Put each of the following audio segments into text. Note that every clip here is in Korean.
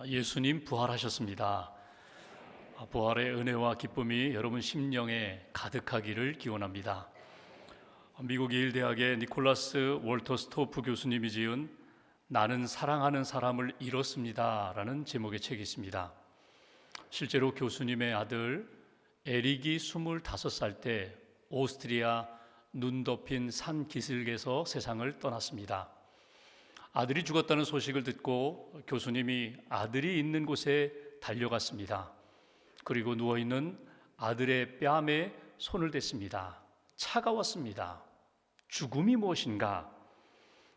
예수님 부활하셨습니다. 부활의 은혜와 기쁨이 여러분 심령에 가득하기를 기원합니다. 미국 예일대학의 니콜라스 월터 스토프 교수님이 지은 나는 사랑하는 사람을 잃었습니다 라는 제목의 책이 있습니다. 실제로 교수님의 아들 에릭이 25살 때 오스트리아 눈 덮인 산 기슭에서 세상을 떠났습니다. 아들이 죽었다는 소식을 듣고 교수님이 아들이 있는 곳에 달려갔습니다. 그리고 누워있는 아들의 뺨에 손을 댔습니다. 차가웠습니다. 죽음이 무엇인가?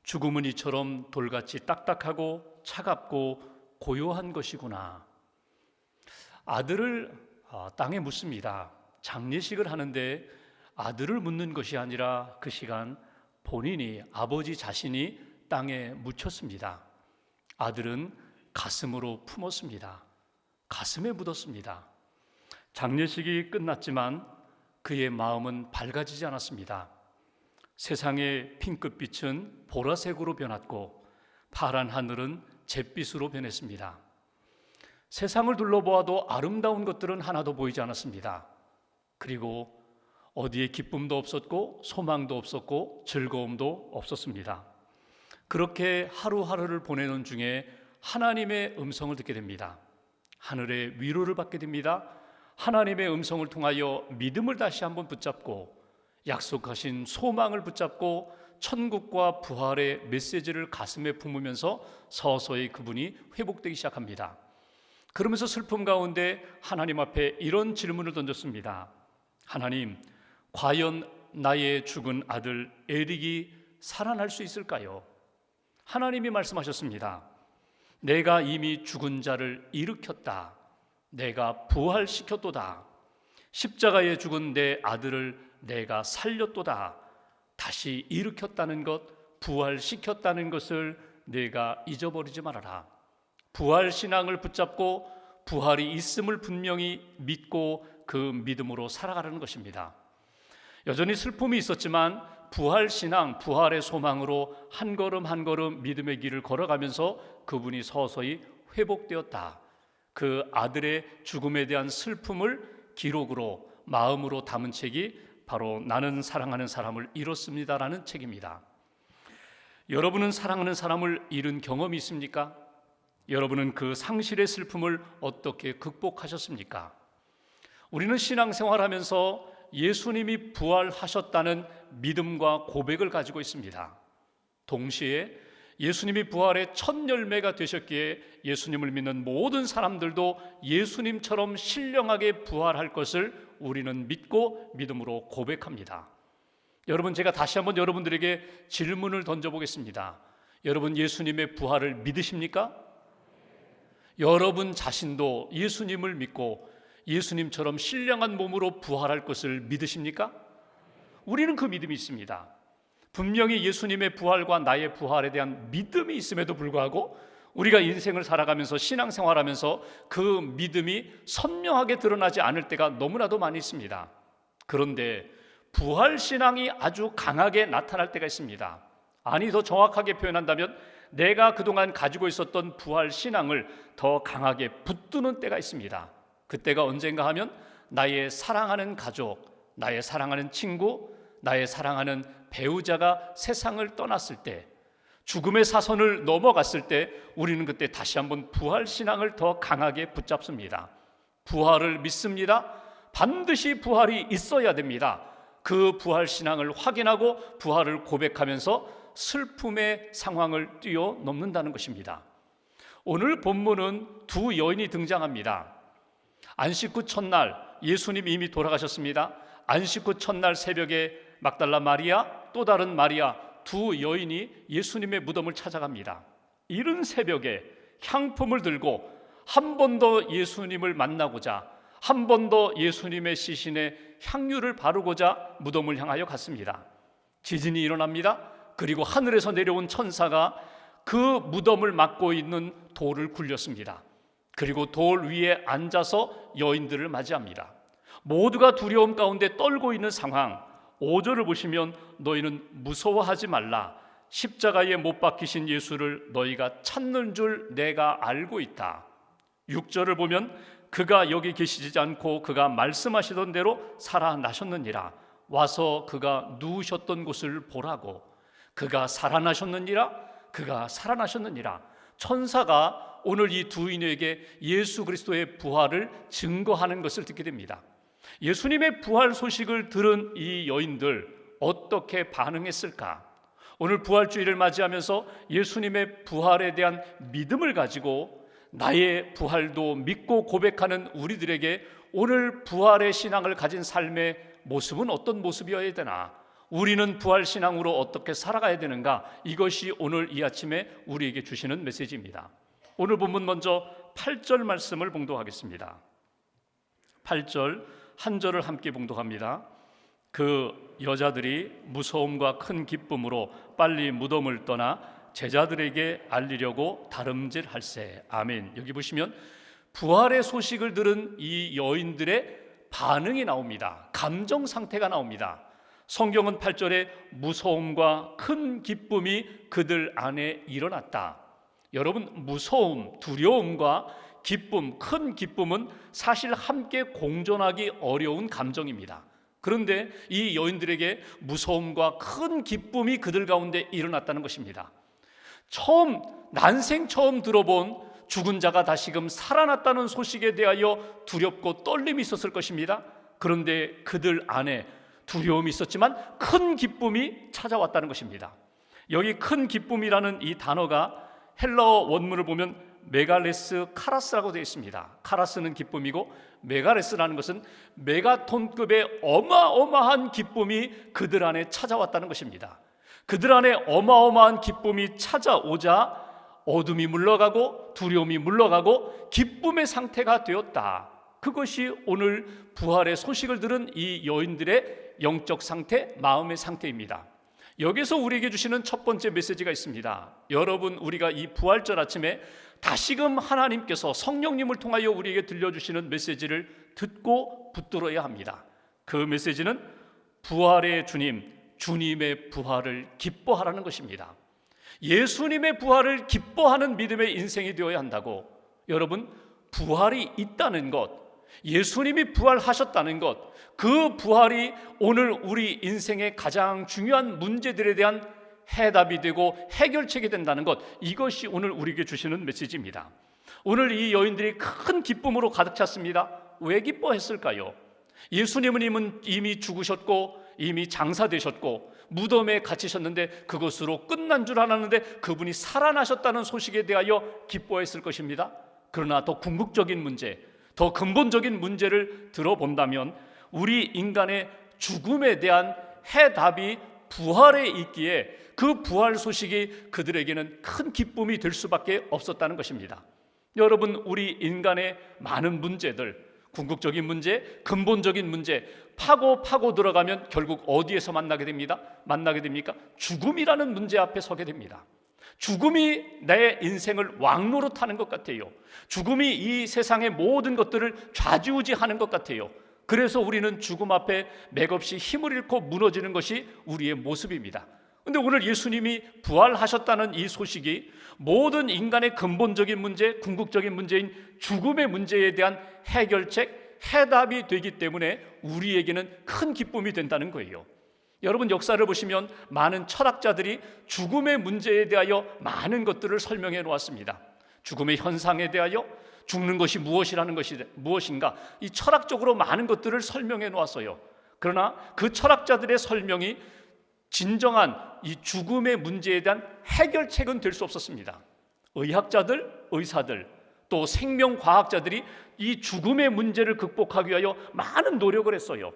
죽음은 이처럼 돌같이 딱딱하고 차갑고 고요한 것이구나. 아들을 땅에 묻습니다. 장례식을 하는데 아들을 묻는 것이 아니라 그 시간 본인이, 아버지 자신이 땅에 묻혔습니다. 아들은 가슴으로 품었습니다. 가슴에 묻었습니다. 장례식이 끝났지만 그의 마음은 밝아지지 않았습니다. 세상의 핑크빛은 보라색으로 변했고 파란 하늘은 잿빛으로 변했습니다. 세상을 둘러보아도 아름다운 것들은 하나도 보이지 않았습니다. 그리고 어디에 기쁨도 없었고 소망도 없었고 즐거움도 없었습니다. 그렇게 하루하루를 보내는 중에 하나님의 음성을 듣게 됩니다. 하늘의 위로를 받게 됩니다. 하나님의 음성을 통하여 믿음을 다시 한번 붙잡고 약속하신 소망을 붙잡고 천국과 부활의 메시지를 가슴에 품으면서 서서히 그분이 회복되기 시작합니다. 그러면서 슬픔 가운데 하나님 앞에 이런 질문을 던졌습니다. 하나님, 과연 나의 죽은 아들 에릭이 살아날 수 있을까요? 하나님이 말씀하셨습니다. 내가 이미 죽은 자를 일으켰다. 내가 부활시켰도다. 십자가에 죽은 내 아들을 내가 살렸도다. 다시 일으켰다는 것, 부활시켰다는 것을 내가 잊어버리지 말아라. 부활신앙을 붙잡고 부활이 있음을 분명히 믿고 그 믿음으로 살아가라는 것입니다. 여전히 슬픔이 있었지만 부활신앙, 부활의 소망으로 한 걸음 한 걸음 믿음의 길을 걸어가면서 그분이 서서히 회복되었다. 그 아들의 죽음에 대한 슬픔을 기록으로, 마음으로 담은 책이 바로 나는 사랑하는 사람을 잃었습니다라는 책입니다. 여러분은 사랑하는 사람을 잃은 경험이 있습니까? 여러분은 그 상실의 슬픔을 어떻게 극복하셨습니까? 우리는 신앙생활하면서 예수님이 부활하셨다는 믿음과 고백을 가지고 있습니다. 동시에 예수님이 부활의 첫 열매가 되셨기에 예수님을 믿는 모든 사람들도 예수님처럼 신령하게 부활할 것을 우리는 믿고 믿음으로 고백합니다. 여러분, 제가 다시 한번 여러분들에게 질문을 던져보겠습니다. 여러분, 예수님의 부활을 믿으십니까? 여러분 자신도 예수님을 믿고 예수님처럼 신령한 몸으로 부활할 것을 믿으십니까? 우리는 그 믿음이 있습니다. 분명히 예수님의 부활과 나의 부활에 대한 믿음이 있음에도 불구하고 우리가 인생을 살아가면서 신앙생활하면서 그 믿음이 선명하게 드러나지 않을 때가 너무나도 많이 있습니다. 그런데 부활신앙이 아주 강하게 나타날 때가 있습니다. 아니, 더 정확하게 표현한다면 내가 그동안 가지고 있었던 부활신앙을 더 강하게 붙드는 때가 있습니다. 그때가 언젠가 하면 나의 사랑하는 가족, 나의 사랑하는 친구, 나의 사랑하는 배우자가 세상을 떠났을 때, 죽음의 사선을 넘어갔을 때 우리는 그때 다시 한번 부활신앙을 더 강하게 붙잡습니다. 부활을 믿습니다. 반드시 부활이 있어야 됩니다. 그 부활신앙을 확인하고 부활을 고백하면서 슬픔의 상황을 뛰어넘는다는 것입니다. 오늘 본문은 두 여인이 등장합니다. 안식 후 첫날 예수님 이미 돌아가셨습니다. 안식 후 첫날 새벽에 막달라 마리아, 또 다른 마리아 두 여인이 예수님의 무덤을 찾아갑니다. 이른 새벽에 향품을 들고 한 번 더 예수님을 만나고자, 한 번 더 예수님의 시신에 향유를 바르고자 무덤을 향하여 갔습니다. 지진이 일어납니다. 그리고 하늘에서 내려온 천사가 그 무덤을 막고 있는 돌을 굴렸습니다. 그리고 돌 위에 앉아서 여인들을 맞이합니다. 모두가 두려움 가운데 떨고 있는 상황. 5절을 보시면 너희는 무서워하지 말라. 십자가에 못 박히신 예수를 너희가 찾는 줄 내가 알고 있다. 6절을 보면 그가 여기 계시지 않고 그가 말씀하시던 대로 살아나셨느니라. 와서 그가 누우셨던 곳을 보라고. 그가 살아나셨느니라. 그가 살아나셨느니라. 천사가 오늘 이 두 인에게 예수 그리스도의 부활을 증거하는 것을 듣게 됩니다. 예수님의 부활 소식을 들은 이 여인들 어떻게 반응했을까? 오늘 부활주의를 맞이하면서 예수님의 부활에 대한 믿음을 가지고 나의 부활도 믿고 고백하는 우리들에게 오늘 부활의 신앙을 가진 삶의 모습은 어떤 모습이어야 되나? 우리는 부활 신앙으로 어떻게 살아가야 되는가? 이것이 오늘 이 아침에 우리에게 주시는 메시지입니다. 오늘 본문 먼저 8절 말씀을 봉독하겠습니다. 8절 한 절을 함께 봉독합니다. 그 여자들이 무서움과 큰 기쁨으로 빨리 무덤을 떠나 제자들에게 알리려고 다름질할세. 아멘. 여기 보시면 부활의 소식을 들은 이 여인들의 반응이 나옵니다. 감정 상태가 나옵니다. 성경은 8절에 무서움과 큰 기쁨이 그들 안에 일어났다. 여러분, 무서움, 두려움과 기쁨, 큰 기쁨은 사실 함께 공존하기 어려운 감정입니다. 그런데 이 여인들에게 무서움과 큰 기쁨이 그들 가운데 일어났다는 것입니다. 난생 처음 들어본 죽은 자가 다시금 살아났다는 소식에 대하여 두렵고 떨림이 있었을 것입니다. 그런데 그들 안에 두려움이 있었지만 큰 기쁨이 찾아왔다는 것입니다. 여기 큰 기쁨이라는 이 단어가 헬라어 원문을 보면 메갈레스 카라스라고 되어 있습니다. 카라스는 기쁨이고 메갈레스라는 것은 메가톤급의 어마어마한 기쁨이 그들 안에 찾아왔다는 것입니다. 그들 안에 어마어마한 기쁨이 찾아오자 어둠이 물러가고 두려움이 물러가고 기쁨의 상태가 되었다. 그것이 오늘 부활의 소식을 들은 이 여인들의 영적 상태, 마음의 상태입니다. 여기서 우리에게 주시는 첫 번째 메시지가 있습니다. 여러분, 우리가 이 부활절 아침에 다시금 하나님께서 성령님을 통하여 우리에게 들려주시는 메시지를 듣고 붙들어야 합니다. 그 메시지는 부활의 주님, 주님의 부활을 기뻐하라는 것입니다. 예수님의 부활을 기뻐하는 믿음의 인생이 되어야 한다고. 여러분, 부활이 있다는 것, 예수님이 부활하셨다는 것, 그 부활이 오늘 우리 인생의 가장 중요한 문제들에 대한 해답이 되고 해결책이 된다는 것, 이것이 오늘 우리에게 주시는 메시지입니다. 오늘 이 여인들이 큰 기쁨으로 가득 찼습니다. 왜 기뻐했을까요? 예수님은 이미 죽으셨고 이미 장사되셨고 무덤에 갇히셨는데 그것으로 끝난 줄 알았는데 그분이 살아나셨다는 소식에 대하여 기뻐했을 것입니다. 그러나 더 궁극적인 문제, 더 근본적인 문제를 들어본다면 우리 인간의 죽음에 대한 해답이 부활에 있기에 그 부활 소식이 그들에게는 큰 기쁨이 될 수밖에 없었다는 것입니다. 여러분, 우리 인간의 많은 문제들, 궁극적인 문제, 근본적인 문제 파고 들어가면 결국 어디에서 만나게 됩니까? 죽음이라는 문제 앞에 서게 됩니다. 죽음이 내 인생을 왕노릇하는 것 같아요. 죽음이 이 세상의 모든 것들을 좌지우지하는 것 같아요. 그래서 우리는 죽음 앞에 맥없이 힘을 잃고 무너지는 것이 우리의 모습입니다. 그런데 오늘 예수님이 부활하셨다는 이 소식이 모든 인간의 근본적인 문제, 궁극적인 문제인 죽음의 문제에 대한 해결책, 해답이 되기 때문에 우리에게는 큰 기쁨이 된다는 거예요. 여러분, 역사를 보시면 많은 철학자들이 죽음의 문제에 대하여 많은 것들을 설명해 놓았습니다. 죽음의 현상에 대하여, 죽는 것이 무엇인가, 이 철학적으로 많은 것들을 설명해 놓았어요. 그러나 그 철학자들의 설명이 진정한 이 죽음의 문제에 대한 해결책은 될 수 없었습니다. 의학자들, 의사들, 또 생명과학자들이 이 죽음의 문제를 극복하기 위하여 많은 노력을 했어요.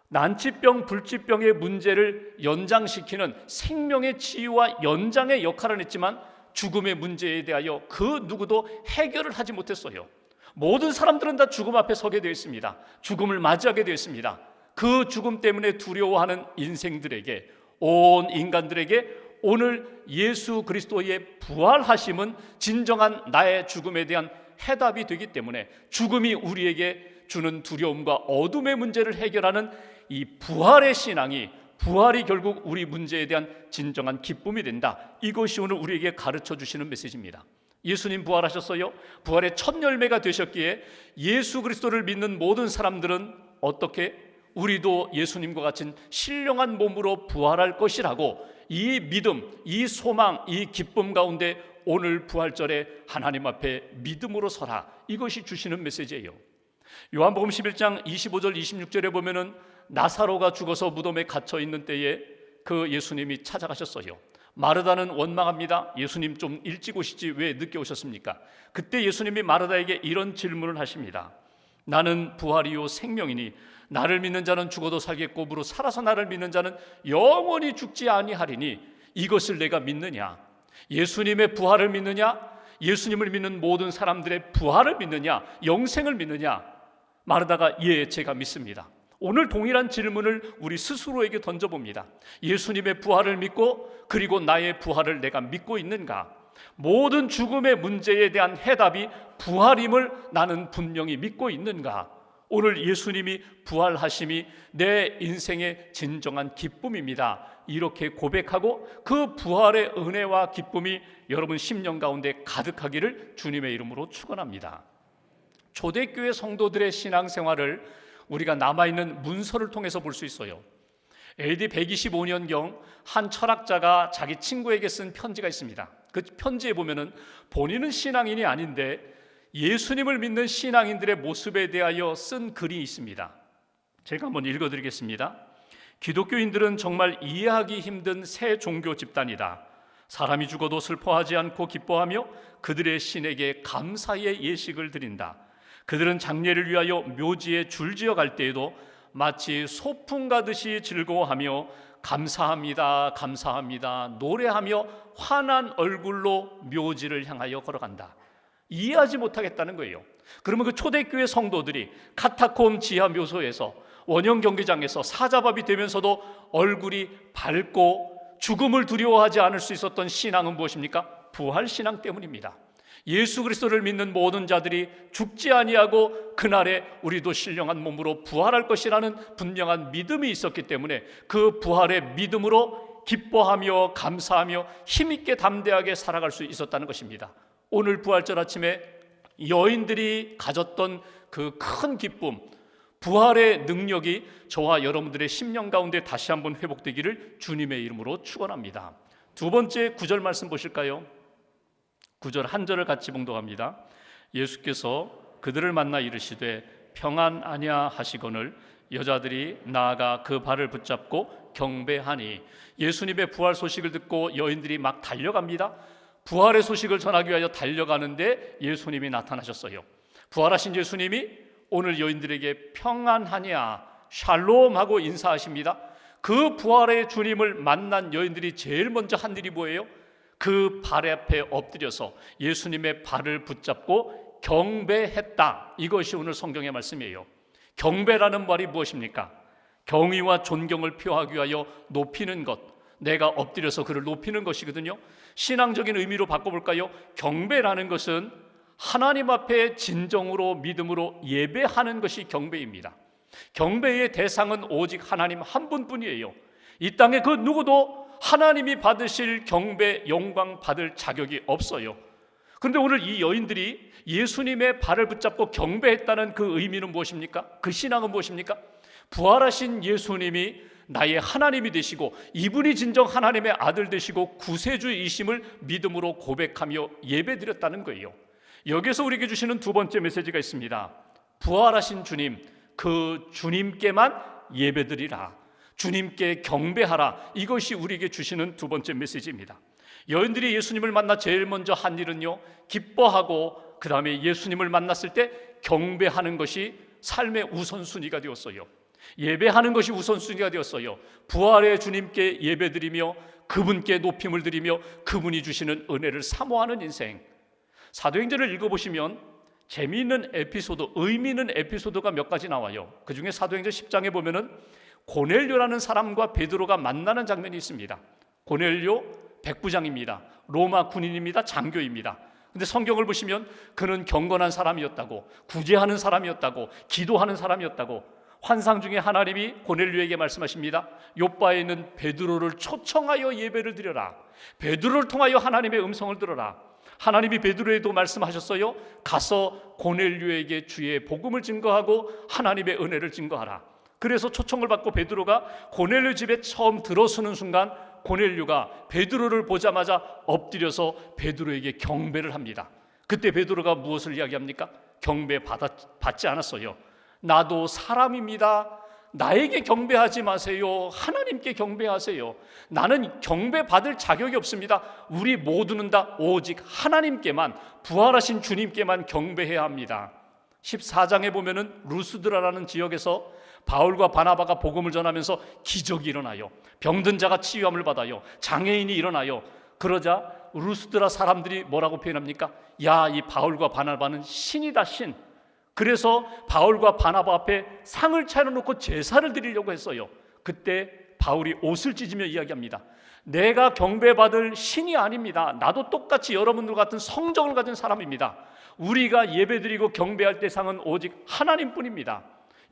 난치병, 불치병의 문제를 연장시키는 생명의 치유와 연장의 역할을 했지만 죽음의 문제에 대하여 그 누구도 해결을 하지 못했어요. 모든 사람들은 다 죽음 앞에 서게 되어 있습니다. 죽음을 맞이하게 되어 있습니다. 그 죽음 때문에 두려워하는 인생들에게, 온 인간들에게 오늘 예수 그리스도의 부활하심은 진정한 나의 죽음에 대한 해답이 되기 때문에 죽음이 우리에게 주는 두려움과 어둠의 문제를 해결하는 이 부활의 신앙이, 부활이 결국 우리 문제에 대한 진정한 기쁨이 된다. 이것이 오늘 우리에게 가르쳐 주시는 메시지입니다. 예수님 부활하셨어요. 부활의 첫 열매가 되셨기에 예수 그리스도를 믿는 모든 사람들은 어떻게? 우리도 예수님과 같은 신령한 몸으로 부활할 것이라고 이 믿음, 이 소망, 이 기쁨 가운데 오늘 부활절에 하나님 앞에 믿음으로 서라. 이것이 주시는 메시지예요. 요한복음 11장 25절 26절에 보면은 나사로가 죽어서 무덤에 갇혀 있는 때에 그 예수님이 찾아가셨어요. 마르다는 원망합니다. 예수님 좀 일찍 오시지 왜 늦게 오셨습니까? 그때 예수님이 마르다에게 이런 질문을 하십니다. 나는 부활이요 생명이니 나를 믿는 자는 죽어도 살겠고 무릇 살아서 나를 믿는 자는 영원히 죽지 아니하리니 이것을 내가 믿느냐? 예수님의 부활을 믿느냐? 예수님을 믿는 모든 사람들의 부활을 믿느냐? 영생을 믿느냐? 마르다가 예, 제가 믿습니다. 오늘 동일한 질문을 우리 스스로에게 던져봅니다. 예수님의 부활을 믿고 그리고 나의 부활을 내가 믿고 있는가? 모든 죽음의 문제에 대한 해답이 부활임을 나는 분명히 믿고 있는가? 오늘 예수님이 부활하심이 내 인생의 진정한 기쁨입니다. 이렇게 고백하고 그 부활의 은혜와 기쁨이 여러분 심령 가운데 가득하기를 주님의 이름으로 축원합니다. 초대교회 성도들의 신앙생활을 우리가 남아있는 문서를 통해서 볼 수 있어요. AD 125년경 한 철학자가 자기 친구에게 쓴 편지가 있습니다. 그 편지에 보면은 본인은 신앙인이 아닌데 예수님을 믿는 신앙인들의 모습에 대하여 쓴 글이 있습니다. 제가 한번 읽어드리겠습니다. 기독교인들은 정말 이해하기 힘든 새 종교 집단이다. 사람이 죽어도 슬퍼하지 않고 기뻐하며 그들의 신에게 감사의 예식을 드린다. 그들은 장례를 위하여 묘지에 줄지어 갈 때에도 마치 소풍 가듯이 즐거워하며 감사합니다, 감사합니다 노래하며 환한 얼굴로 묘지를 향하여 걸어간다. 이해하지 못하겠다는 거예요. 그러면 그 초대교회 성도들이 카타콤 지하 묘소에서 원형 경기장에서 사자밥이 되면서도 얼굴이 밝고 죽음을 두려워하지 않을 수 있었던 신앙은 무엇입니까? 부활신앙 때문입니다. 예수 그리스도를 믿는 모든 자들이 죽지 아니하고 그날에 우리도 신령한 몸으로 부활할 것이라는 분명한 믿음이 있었기 때문에 그 부활의 믿음으로 기뻐하며 감사하며 힘있게 담대하게 살아갈 수 있었다는 것입니다. 오늘 부활절 아침에 여인들이 가졌던 그 큰 기쁨, 부활의 능력이 저와 여러분들의 심령 가운데 다시 한번 회복되기를 주님의 이름으로 축원합니다. 두 번째 9절 말씀 보실까요? 9절 한 절을 같이 봉독합니다. 예수께서 그들을 만나 이르시되 평안하냐 하시거늘 여자들이 나아가 그 발을 붙잡고 경배하니. 예수님의 부활 소식을 듣고 여인들이 막 달려갑니다. 부활의 소식을 전하기 위하여 달려가는데 예수님이 나타나셨어요. 부활하신 예수님이 오늘 여인들에게 평안하냐 샬롬하고 인사하십니다. 그 부활의 주님을 만난 여인들이 제일 먼저 한 일이 뭐예요? 그 발 앞에 엎드려서 예수님의 발을 붙잡고 경배했다. 이것이 오늘 성경의 말씀이에요. 경배라는 말이 무엇입니까? 경의와 존경을 표하기 위하여 높이는 것, 내가 엎드려서 그를 높이는 것이거든요. 신앙적인 의미로 바꿔볼까요? 경배라는 것은 하나님 앞에 진정으로 믿음으로 예배하는 것이 경배입니다. 경배의 대상은 오직 하나님 한 분뿐이에요. 이 땅에 그 누구도 하나님이 받으실 경배, 영광 받을 자격이 없어요. 그런데 오늘 이 여인들이 예수님의 발을 붙잡고 경배했다는 그 의미는 무엇입니까? 그 신앙은 무엇입니까? 부활하신 예수님이 나의 하나님이 되시고 이분이 진정 하나님의 아들 되시고 구세주이심을 믿음으로 고백하며 예배드렸다는 거예요. 여기서 우리에게 주시는 두 번째 메시지가 있습니다. 부활하신 주님, 그 주님께만 예배드리라, 주님께 경배하라. 이것이 우리에게 주시는 두 번째 메시지입니다. 여인들이 예수님을 만나 제일 먼저 한 일은요, 기뻐하고 그 다음에 예수님을 만났을 때 경배하는 것이 삶의 우선순위가 되었어요. 예배하는 것이 우선순위가 되었어요. 부활의 주님께 예배드리며 그분께 높임을 드리며 그분이 주시는 은혜를 사모하는 인생. 사도행전을 읽어보시면 재미있는 에피소드, 의미 있는 에피소드가 몇 가지 나와요. 그 중에 사도행전 10장에 보면은 고넬료라는 사람과 베드로가 만나는 장면이 있습니다. 고넬료 백부장입니다. 로마 군인입니다. 장교입니다. 근데 성경을 보시면 그는 경건한 사람이었다고, 구제하는 사람이었다고, 기도하는 사람이었다고. 환상 중에 하나님이 고넬료에게 말씀하십니다. 요바에 있는 베드로를 초청하여 예배를 드려라. 베드로를 통하여 하나님의 음성을 들어라. 하나님이 베드로에도 말씀하셨어요. 가서 고넬료에게 주의 복음을 증거하고 하나님의 은혜를 증거하라. 그래서 초청을 받고 베드로가 고넬료 집에 처음 들어서는 순간 고넬료가 베드로를 보자마자 엎드려서 베드로에게 경배를 합니다. 그때 베드로가 무엇을 이야기합니까? 경배 받지 않았어요. 나도 사람입니다. 나에게 경배하지 마세요. 하나님께 경배하세요. 나는 경배받을 자격이 없습니다. 우리 모두는 다 오직 하나님께만, 부활하신 주님께만 경배해야 합니다. 14장에 보면은 루스드라라는 지역에서 바울과 바나바가 복음을 전하면서 기적이 일어나요. 병든 자가 치유함을 받아요. 장애인이 일어나요. 그러자 루스드라 사람들이 뭐라고 표현합니까? 야, 이 바울과 바나바는 신이다, 신. 그래서 바울과 바나바 앞에 상을 차려놓고 제사를 드리려고 했어요. 그때 바울이 옷을 찢으며 이야기합니다. 내가 경배받을 신이 아닙니다. 나도 똑같이 여러분들 같은 성정을 가진 사람입니다. 우리가 예배드리고 경배할 대상은 오직 하나님뿐입니다.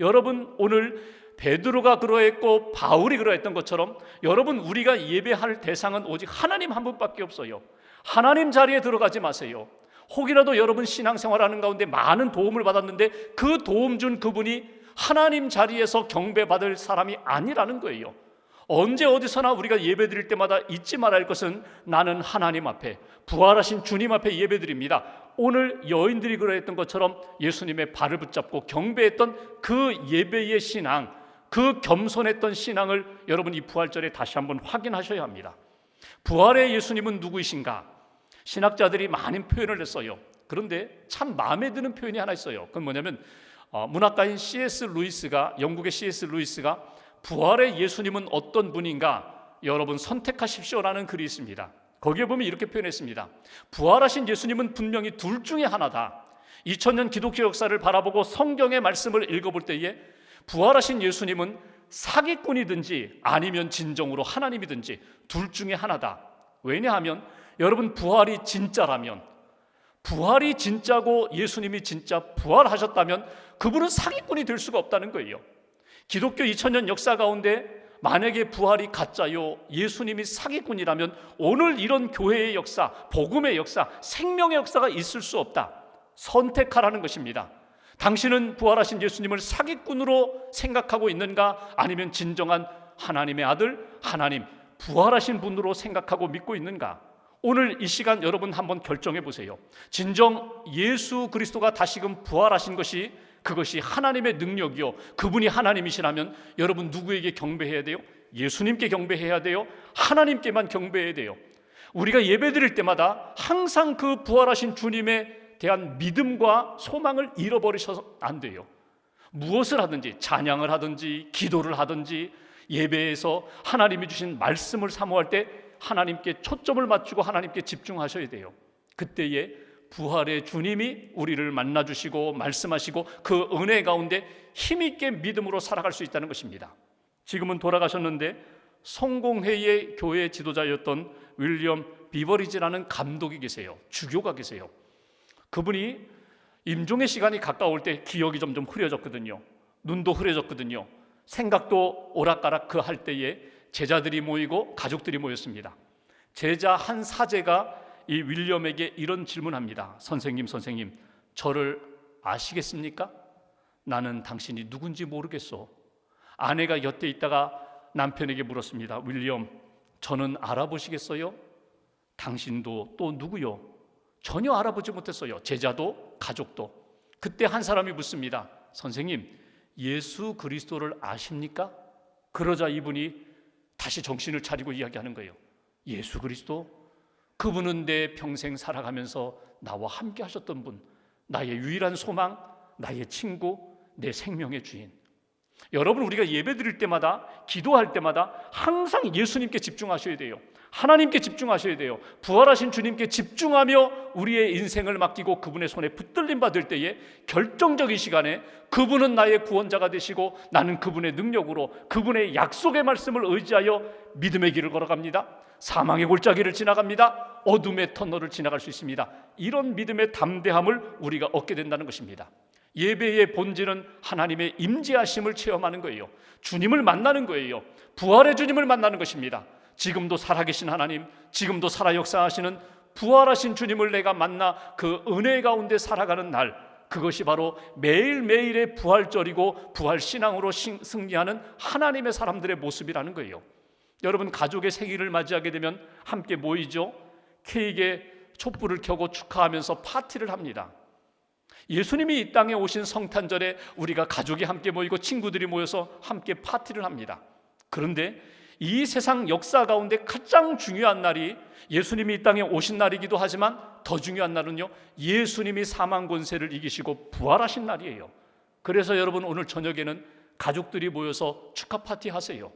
여러분, 오늘 베드로가 그러했고 바울이 그러했던 것처럼 여러분, 우리가 예배할 대상은 오직 하나님 한 분밖에 없어요. 하나님 자리에 들어가지 마세요. 혹이라도 여러분 신앙생활하는 가운데 많은 도움을 받았는데 그 도움 준 그분이 하나님 자리에서 경배받을 사람이 아니라는 거예요. 언제 어디서나 우리가 예배드릴 때마다 잊지 말아야 할 것은 나는 하나님 앞에, 부활하신 주님 앞에 예배드립니다. 오늘 여인들이 그러했던 것처럼 예수님의 발을 붙잡고 경배했던 그 예배의 신앙, 그 겸손했던 신앙을 여러분 이 부활절에 다시 한번 확인하셔야 합니다. 부활의 예수님은 누구이신가? 신학자들이 많은 표현을 했어요. 그런데 참 마음에 드는 표현이 하나 있어요. 그건 뭐냐면 문학가인 영국의 C.S. 루이스가 부활의 예수님은 어떤 분인가 여러분 선택하십시오라는 글이 있습니다. 거기에 보면 이렇게 표현했습니다. 부활하신 예수님은 분명히 둘 중에 하나다. 2000년 기독교 역사를 바라보고 성경의 말씀을 읽어볼 때에 부활하신 예수님은 사기꾼이든지 아니면 진정으로 하나님이든지 둘 중에 하나다. 왜냐하면 여러분, 부활이 진짜라면, 부활이 진짜고 예수님이 진짜 부활하셨다면 그분은 사기꾼이 될 수가 없다는 거예요. 기독교 2000년 역사 가운데 만약에 부활이 가짜요, 예수님이 사기꾼이라면 오늘 이런 교회의 역사, 복음의 역사, 생명의 역사가 있을 수 없다. 선택하라는 것입니다. 당신은 부활하신 예수님을 사기꾼으로 생각하고 있는가? 아니면 진정한 하나님의 아들, 하나님, 부활하신 분으로 생각하고 믿고 있는가? 오늘 이 시간 여러분 한번 결정해 보세요. 진정 예수 그리스도가 다시금 부활하신 것이 그것이 하나님의 능력이요, 그분이 하나님이시라면 여러분 누구에게 경배해야 돼요? 예수님께 경배해야 돼요? 하나님께만 경배해야 돼요. 우리가 예배드릴 때마다 항상 그 부활하신 주님에 대한 믿음과 소망을 잃어버리셔서 안 돼요. 무엇을 하든지, 찬양을 하든지 기도를 하든지 예배에서 하나님이 주신 말씀을 사모할 때 하나님께 초점을 맞추고 하나님께 집중하셔야 돼요. 그때에 부활의 주님이 우리를 만나주시고 말씀하시고 그 은혜 가운데 힘있게 믿음으로 살아갈 수 있다는 것입니다. 지금은 돌아가셨는데 성공회의 교회 지도자였던 윌리엄 비버리지라는 감독이 계세요. 주교가 계세요. 그분이 임종의 시간이 가까울 때 기억이 점점 흐려졌거든요. 눈도 흐려졌거든요. 생각도 오락가락 그 할 때에 제자들이 모이고 가족들이 모였습니다. 제자 한 사제가 이 윌리엄에게 이런 질문합니다. 선생님, 저를 아시겠습니까? 나는 당신이 누군지 모르겠소. 아내가 곁에 있다가 남편에게 물었습니다. 윌리엄, 저는 알아보시겠어요? 당신도 또 누구요? 전혀 알아보지 못했어요. 제자도 가족도. 그때 한 사람이 묻습니다. 선생님, 예수 그리스도를 아십니까? 그러자 이분이 다시 정신을 차리고 이야기하는 거예요. 예수 그리스도? 그분은 내 평생 살아가면서 나와 함께 하셨던 분, 나의 유일한 소망, 나의 친구, 내 생명의 주인. 여러분, 우리가 예배 드릴 때마다, 기도할 때마다 항상 예수님께 집중하셔야 돼요. 하나님께 집중하셔야 돼요. 부활하신 주님께 집중하며 우리의 인생을 맡기고 그분의 손에 붙들림 받을 때에 결정적인 시간에 그분은 나의 구원자가 되시고 나는 그분의 능력으로 그분의 약속의 말씀을 의지하여 믿음의 길을 걸어갑니다. 사망의 골짜기를 지나갑니다. 어둠의 터널을 지나갈 수 있습니다. 이런 믿음의 담대함을 우리가 얻게 된다는 것입니다. 예배의 본질은 하나님의 임재하심을 체험하는 거예요. 주님을 만나는 거예요. 부활의 주님을 만나는 것입니다. 지금도 살아계신 하나님, 지금도 살아 역사하시는 부활하신 주님을 내가 만나 그 은혜 가운데 살아가는 날, 그것이 바로 매일매일의 부활절이고 부활신앙으로 승리하는 하나님의 사람들의 모습이라는 거예요. 여러분, 가족의 생일을 맞이하게 되면 함께 모이죠. 케이크에 촛불을 켜고 축하하면서 파티를 합니다. 예수님이 이 땅에 오신 성탄절에 우리가 가족이 함께 모이고 친구들이 모여서 함께 파티를 합니다. 그런데 이 세상 역사 가운데 가장 중요한 날이 예수님이 이 땅에 오신 날이기도 하지만 더 중요한 날은요, 예수님이 사망 권세를 이기시고 부활하신 날이에요. 그래서 여러분, 오늘 저녁에는 가족들이 모여서 축하 파티 하세요.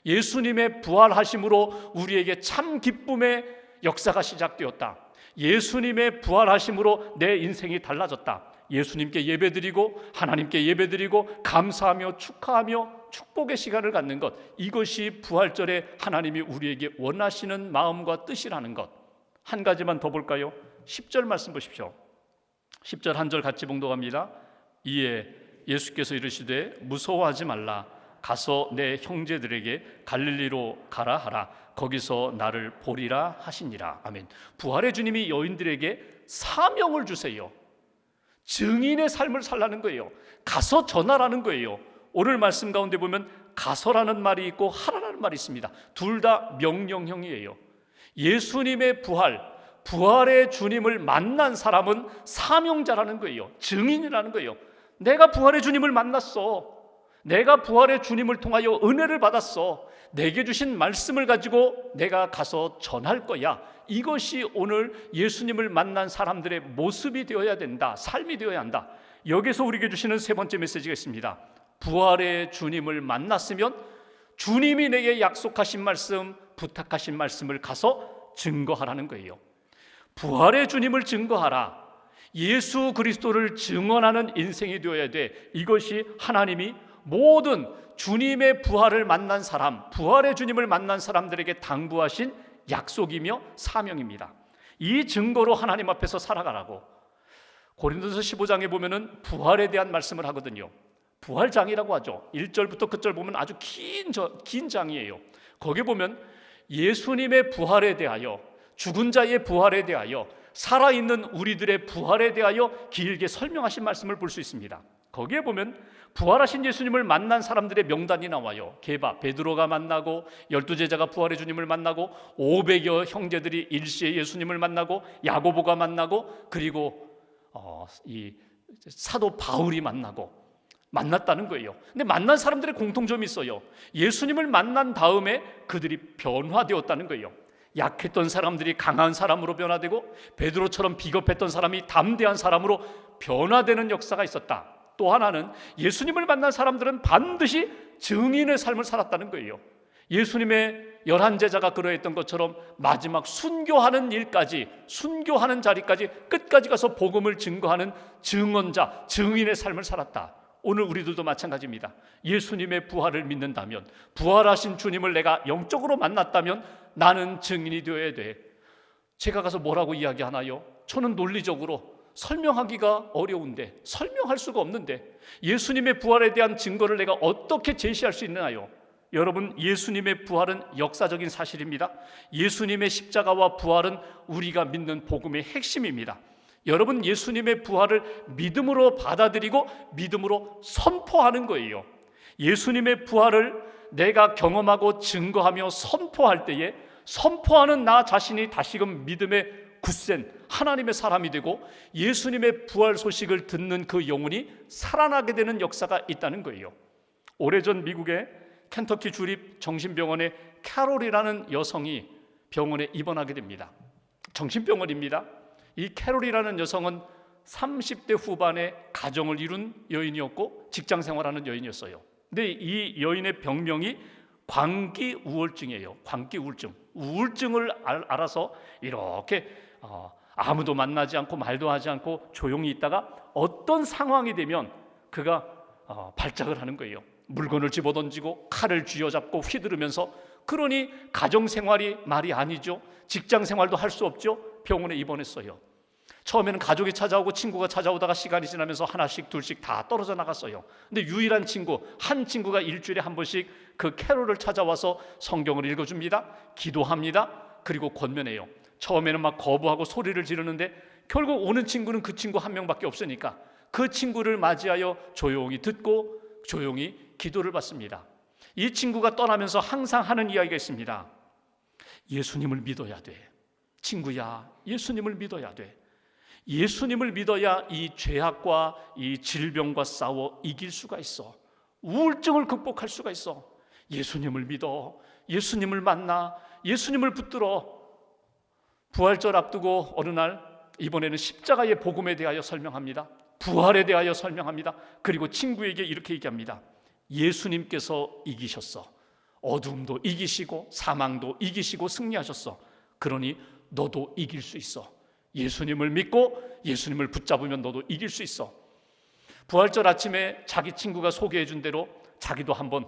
예수님의 부활하심으로 우리에게 참 기쁨의 역사가 시작되었다. 예수님의 부활하심으로 내 인생이 달라졌다. 예수님께 예배드리고 하나님께 예배드리고 감사하며 축하하며 축복의 시간을 갖는 것, 이것이 부활절에 하나님이 우리에게 원하시는 마음과 뜻이라는 것. 한 가지만 더 볼까요? 10절 말씀 보십시오. 10절 한 절 같이 봉독합니다. 이에 예수께서 이르시되 무서워하지 말라. 가서 내 형제들에게 갈릴리로 가라 하라. 거기서 나를 보리라 하시니라. 아멘. 부활의 주님이 여인들에게 사명을 주세요. 증인의 삶을 살라는 거예요. 가서 전하라는 거예요. 오늘 말씀 가운데 보면 가서라는 말이 있고 하라는 말이 있습니다. 둘 다 명령형이에요. 예수님의 부활의 주님을 만난 사람은 사명자라는 거예요. 증인이라는 거예요. 내가 부활의 주님을 만났어. 내가 부활의 주님을 통하여 은혜를 받았어. 내게 주신 말씀을 가지고 내가 가서 전할 거야. 이것이 오늘 예수님을 만난 사람들의 모습이 되어야 된다. 삶이 되어야 한다. 여기서 우리에게 주시는 세 번째 메시지가 있습니다. 부활의 주님을 만났으면 주님이 내게 약속하신 말씀, 부탁하신 말씀을 가서 증거하라는 거예요. 부활의 주님을 증거하라. 예수 그리스도를 증언하는 인생이 되어야 돼. 이것이 하나님이 모든 주님의 부활을 만난 사람, 부활의 주님을 만난 사람들에게 당부하신 약속이며 사명입니다. 이 증거로 하나님 앞에서 살아가라고. 고린도서 15장에 보면은 부활에 대한 말씀을 하거든요. 부활장이라고 하죠. 1절부터 끝절 보면 아주 긴 장이에요. 거기 보면 예수님의 부활에 대하여, 죽은 자의 부활에 대하여, 살아있는 우리들의 부활에 대하여 길게 설명하신 말씀을 볼 수 있습니다. 거기에 보면 부활하신 예수님을 만난 사람들의 명단이 나와요. 게바, 베드로가 만나고 12제자가 부활의 주님을 만나고 500여 형제들이 일시에 예수님을 만나고 야고보가 만나고 그리고 이 사도 바울이 만났다는 거예요. 근데 만난 사람들의 공통점이 있어요. 예수님을 만난 다음에 그들이 변화되었다는 거예요. 약했던 사람들이 강한 사람으로 변화되고 베드로처럼 비겁했던 사람이 담대한 사람으로 변화되는 역사가 있었다. 또 하나는 예수님을 만난 사람들은 반드시 증인의 삶을 살았다는 거예요. 예수님의 11제자가 그러했던 것처럼 마지막 순교하는 일까지, 순교하는 자리까지 끝까지 가서 복음을 증거하는 증언자, 증인의 삶을 살았다. 오늘 우리들도 마찬가지입니다. 예수님의 부활을 믿는다면, 부활하신 주님을 내가 영적으로 만났다면 나는 증인이 되어야 돼. 제가 가서 뭐라고 이야기하나요? 저는 논리적으로 설명하기가 어려운데, 설명할 수가 없는데 예수님의 부활에 대한 증거를 내가 어떻게 제시할 수 있나요? 여러분, 예수님의 부활은 역사적인 사실입니다. 예수님의 십자가와 부활은 우리가 믿는 복음의 핵심입니다. 여러분, 예수님의 부활을 믿음으로 받아들이고 믿음으로 선포하는 거예요. 예수님의 부활을 내가 경험하고 증거하며 선포할 때에 선포하는 나 자신이 다시금 믿음의 굳센 하나님의 사람이 되고 예수님의 부활 소식을 듣는 그 영혼이 살아나게 되는 역사가 있다는 거예요. 오래전 미국의 켄터키 주립 정신병원의 캐롤이라는 여성이 병원에 입원하게 됩니다. 정신병원입니다. 이 캐롤이라는 여성은 30대 후반에 가정을 이룬 여인이었고 직장 생활하는 여인이었어요. 근데 이 여인의 병명이 광기 우울증이에요. 광기 우울증. 우울증을 알아서 이렇게 아무도 만나지 않고 말도 하지 않고 조용히 있다가 어떤 상황이 되면 그가 발작을 하는 거예요. 물건을 집어던지고 칼을 쥐어잡고 휘두르면서, 그러니 가정생활이 말이 아니죠. 직장생활도 할 수 없죠. 병원에 입원했어요. 처음에는 가족이 찾아오고 친구가 찾아오다가 시간이 지나면서 하나씩 둘씩 다 떨어져 나갔어요. 근데 유일한 한 친구가 일주일에 한 번씩 그 캐롤을 찾아와서 성경을 읽어줍니다. 기도합니다. 그리고 권면해요. 처음에는 막 거부하고 소리를 지르는데 결국 오는 친구는 그 친구 한 명밖에 없으니까 그 친구를 맞이하여 조용히 듣고 조용히 기도를 받습니다. 이 친구가 떠나면서 항상 하는 이야기가 있습니다. 예수님을 믿어야 돼. 친구야, 예수님을 믿어야 돼. 예수님을 믿어야 이 죄악과 이 질병과 싸워 이길 수가 있어. 우울증을 극복할 수가 있어. 예수님을 믿어. 예수님을 만나. 예수님을 붙들어. 부활절 앞두고 어느 날 이번에는 십자가의 복음에 대하여 설명합니다. 부활에 대하여 설명합니다. 그리고 친구에게 이렇게 얘기합니다. 예수님께서 이기셨어. 어둠도 이기시고 사망도 이기시고 승리하셨어. 그러니 너도 이길 수 있어. 예수님을 믿고 예수님을 붙잡으면 너도 이길 수 있어. 부활절 아침에 자기 친구가 소개해 준 대로 자기도 한번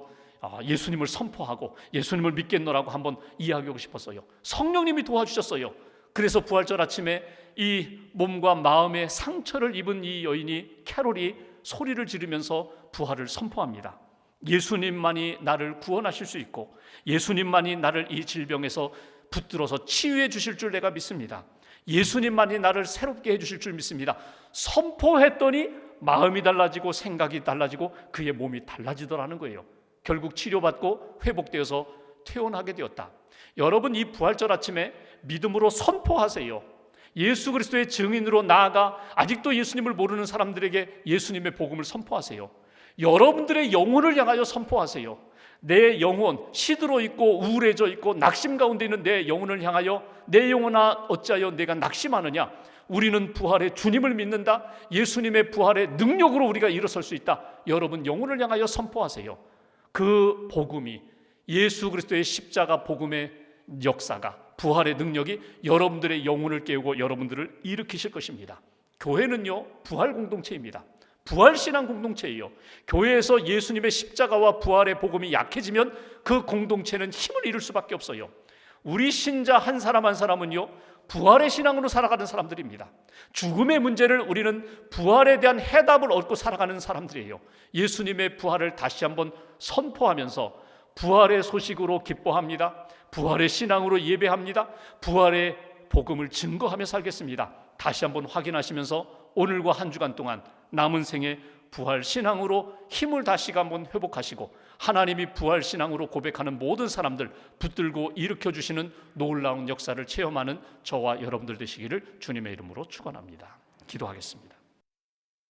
예수님을 선포하고 예수님을 믿겠노라고 한번 이야기하고 싶었어요. 성령님이 도와주셨어요. 그래서 부활절 아침에 이 몸과 마음의 상처를 입은 이 여인이 캐롤이 소리를 지르면서 부활을 선포합니다. 예수님만이 나를 구원하실 수 있고 예수님만이 나를 이 질병에서 붙들어서 치유해 주실 줄 내가 믿습니다. 예수님만이 나를 새롭게 해 주실 줄 믿습니다. 선포했더니 마음이 달라지고 생각이 달라지고 그의 몸이 달라지더라는 거예요. 결국 치료받고 회복되어서 퇴원하게 되었다. 여러분, 이 부활절 아침에 믿음으로 선포하세요. 예수 그리스도의 증인으로 나아가 아직도 예수님을 모르는 사람들에게 예수님의 복음을 선포하세요. 여러분들의 영혼을 향하여 선포하세요. 내 영혼 시들어 있고 우울해져 있고 낙심 가운데 있는 내 영혼을 향하여 내 영혼아 어찌하여 내가 낙심하느냐. 우리는 부활의 주님을 믿는다. 예수님의 부활의 능력으로 우리가 일어설 수 있다. 여러분 영혼을 향하여 선포하세요. 그 복음이 예수 그리스도의 십자가 복음의 역사가 부활의 능력이 여러분들의 영혼을 깨우고 여러분들을 일으키실 것입니다. 교회는요 부활 공동체입니다. 부활신앙 공동체예요. 교회에서 예수님의 십자가와 부활의 복음이 약해지면 그 공동체는 힘을 잃을 수밖에 없어요. 우리 신자 한 사람 한 사람은요 부활의 신앙으로 살아가는 사람들입니다. 죽음의 문제를 우리는 부활에 대한 해답을 얻고 살아가는 사람들이에요. 예수님의 부활을 다시 한번 선포하면서 부활의 소식으로 기뻐합니다. 부활의 신앙으로 예배합니다. 부활의 복음을 증거하며 살겠습니다. 다시 한번 확인하시면서 오늘과 한 주간 동안 남은 생에 부활 신앙으로 힘을 다시 한번 회복하시고 하나님이 부활 신앙으로 고백하는 모든 사람들 붙들고 일으켜 주시는 놀라운 역사를 체험하는 저와 여러분들 되시기를 주님의 이름으로 축원합니다. 기도하겠습니다.